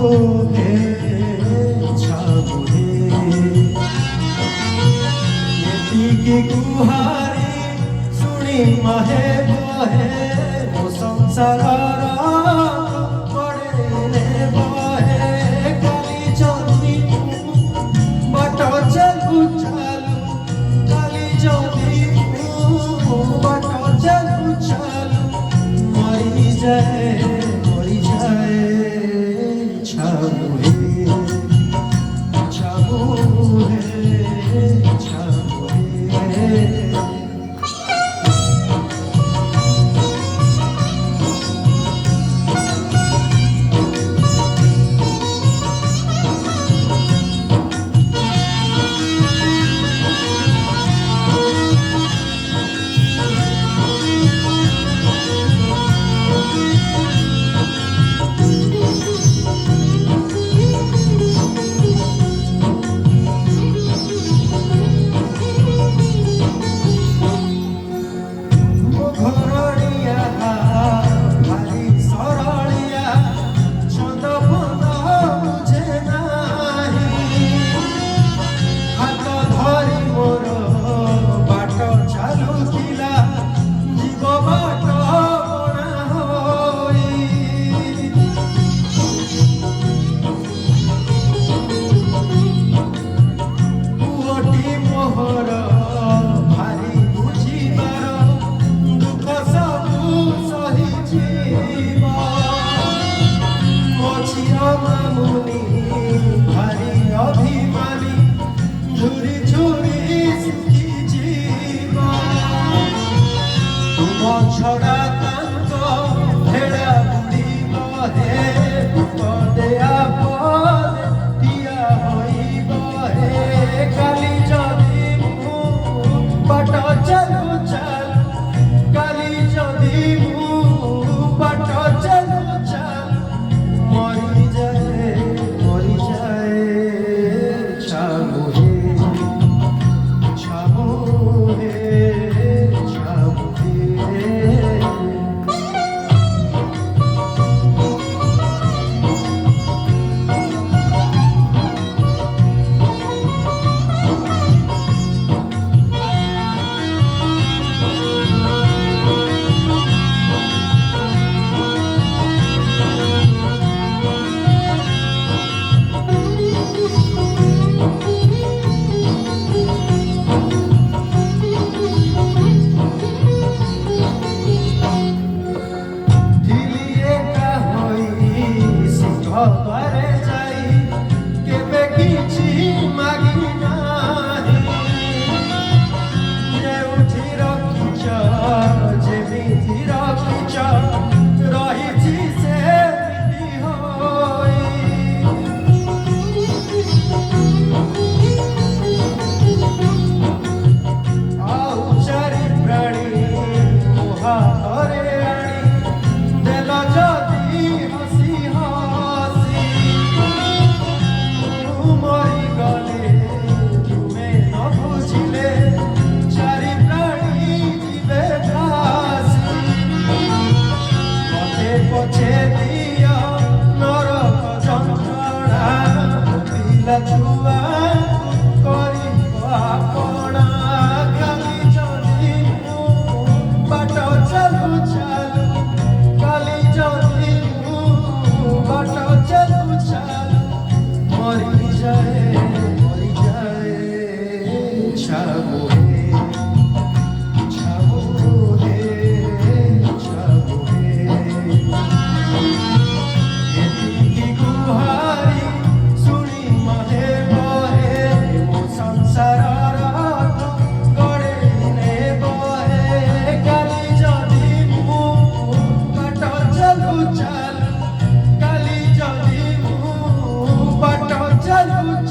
হে ছাবু হে এতিকি গুহারি শুনি মাহে বহে ମୋ ସଂସାରର ପଡ଼େ ବହେ କାଲି ଯଦି ବାଟ ଚାଲୁ ଚାଲୁ କାଲି ଯଦି ବାଟ ଚାଲୁ ଚାଲୁ ମରିଯାଏ ছাবু হে ছাবু হে ছাবু হে ছড়া তাঙ্ক ভেড়া বুড়িব হে পদেয়া পদে দিয়া হইব হে কালি যদি মু বাট চালু চালু কালি যদি মু বাট চালু চালু মরিযাଏ ছাবু হে ছাবু হে ছাবু ঘরে যাই কেবে কিছু মাগি নাহি যেউঠি রখিছ যেমিতি রখিছ রহিছি সেমিতি হই ଆଉ ଚାରି ପ୍ରାଣୀ ମୋ ହାତରେ ଆଣି ଦେଲ ଯଦି ହସି ଛୁଆ କରିବ ଆପଣା କାଲି ଯଦି ମୁଁ ବାଟ ଚାଲୁ ଚାଲୁ କାଲି ଯଦି ମୁଁ ବାଟ ଚାଲୁ ଚାଲୁ ମରିଯାଏ ଛାବୁ হে ছাবু হে ছাবু হে এতিকি গুহারি শুনি মাহে বহে ମୋ ସଂସାରର ଗଡ଼େ ବହେ କାଲି ଯଦି ମୁଁ ବାଟ ଚାଲୁ ଚାଲୁ କାଲି ଯଦି ମୁଁ ବାଟ ଚାଲୁ